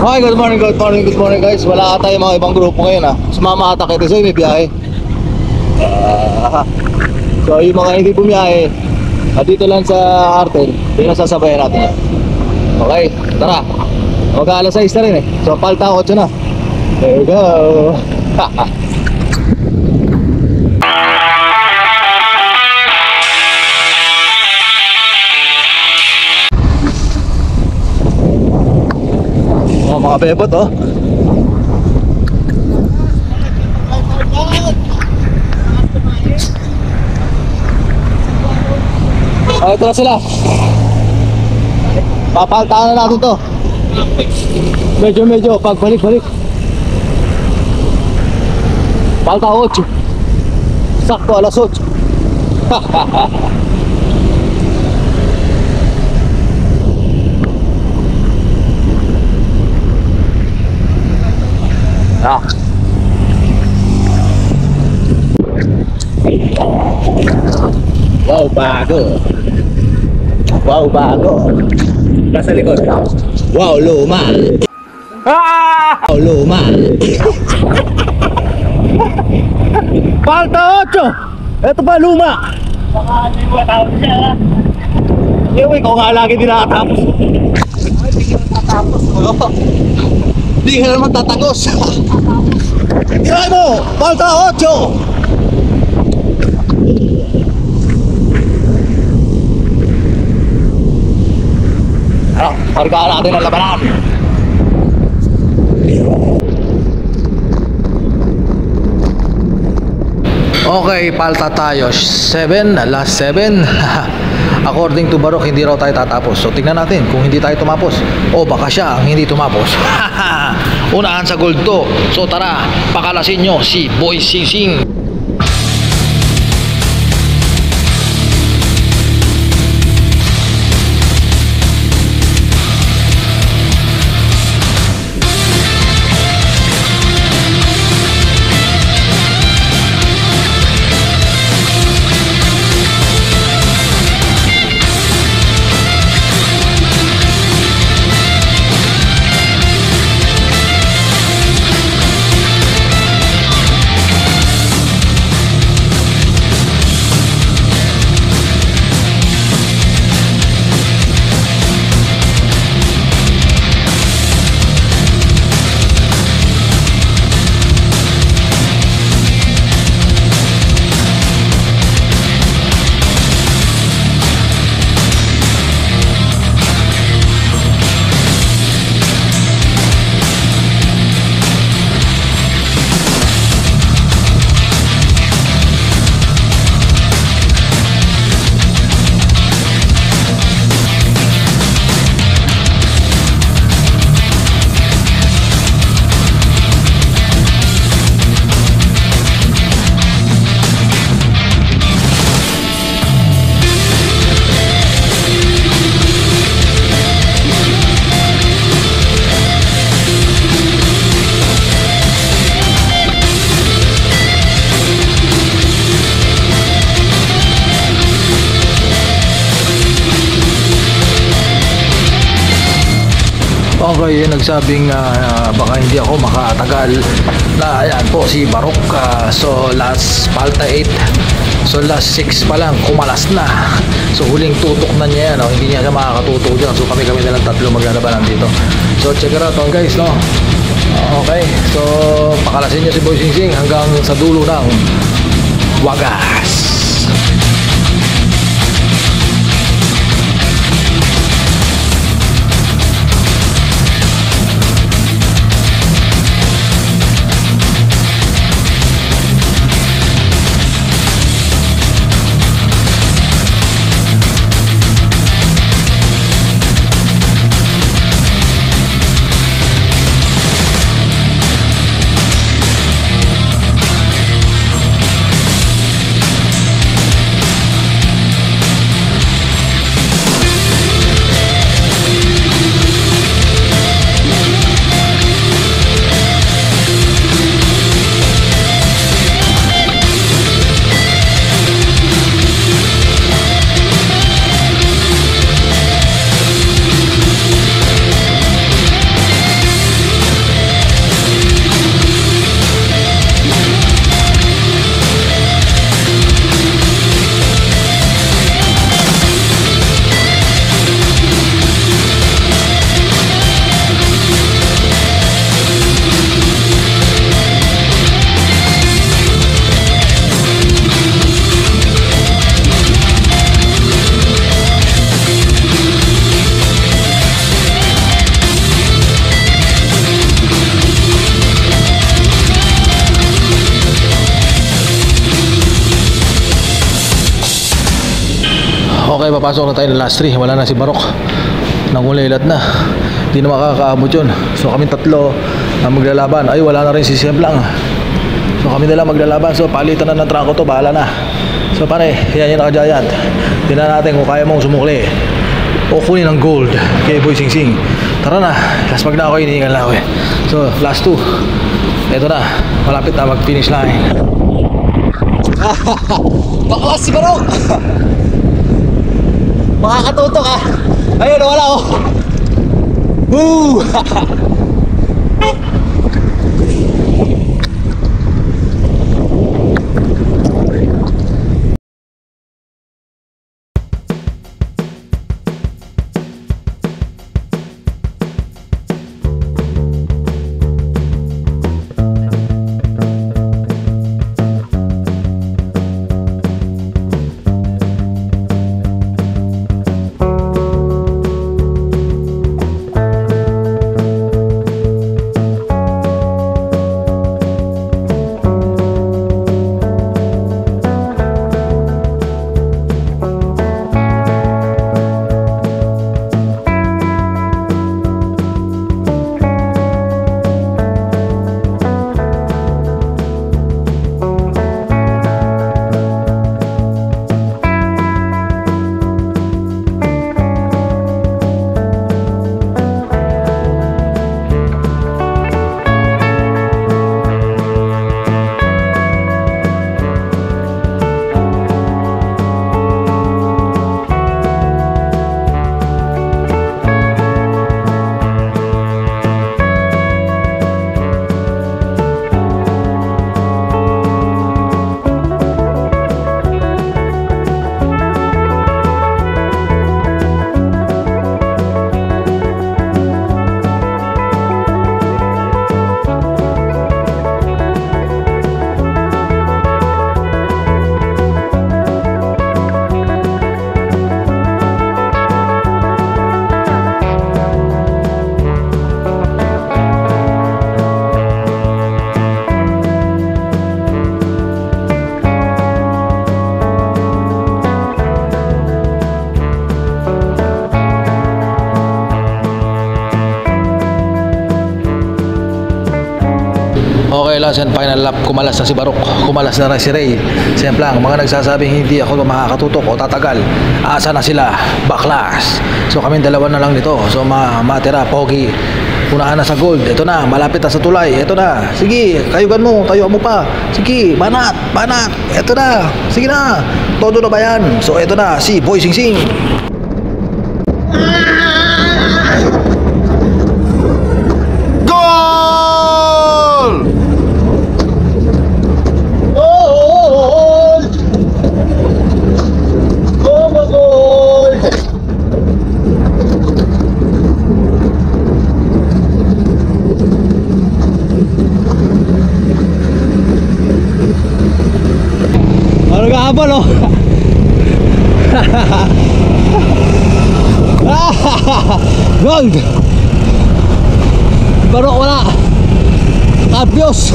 Okay, good morning guys. Wala ata yung mga ibang grupo ngayon Sumama ata kayo kasi may biyahe. So yung mga hindi bumiyahe, dito lang sa Artel, yun ang sasabayan natin. Okay, tara. Mag-aalas 6 na rin So palta 8 na. There we go. Mga bebot ito na sila. Papaltaan na natin to. Medyo pagbalik-balik. Palta 8. Sakto alas 8. Wow, bago. Nasa likod. Wow, luma. Wow, luma. Palta 8. Ito pa, luma. Baka hindi mo tawag siya. Yung ikaw nga lagi din nakatapos. Hindi ka naman tatagos. Tirahay mo, palta 8. Hargaan natin ang labanan. Okay, palta tayo 7, last 7. According to Barok, hindi raw tayo tatapos. So tingnan natin kung hindi tayo tumapos o baka siya ang hindi tumapos. Unahan sa gold to. So tara, pakalasin nyo si Boy Sing Sing. Okay, nagsabing baka hindi ako makatagal na ayan po si Barok. So last palta 8. So last 6 pa lang kumalas na. So huling tutok na niya yan Hindi niya makakatutok dyan. So kami na lang tatlo maglalabanan dito. So check it out guys Okay, so pakalasin niyo si Boy Sing Sing hanggang sa dulo ng wagas. Okay, papasok na tayo ng last 3. Wala na si Barok. Nangulilat na. Hindi na makakaabot yun. So kami tatlo ang maglalaban. Ay, wala na rin si Semplang. So kami nila maglalaban. So palitan na ng trangko to. Bahala na. So pare, yan yung naka-giant. Tingnan natin kung kaya mong sumukli o kunin ng gold kay Boy Sing Sing. Tara na. Last mag na ako. Iniingal na ako eh. So last 2. Ito na. Malapit na mag-finish line. Baklas si Barok! Makakatutok ah! Ayun, wala oh! Woo! Okay, last and final lap. Kumalas na si Barok. Kumalas na rin si Ray. Semplang, mga nagsasabing hindi ako makakatutok o tatagal. Asa na sila? Baklas. So kami dalawa na lang nito. So matira, Pogi. Unahan na sa gold. Ito na, malapit na sa tulay. Ito na. Sige, kayugan mo. Tayo mo pa. Sige, banat, banat. Ito na. Sige na. Todo na ba yan? So ito na, si Boy Sing Sing. Ano kahabol oh? Gold! Barok wala! Kabyos!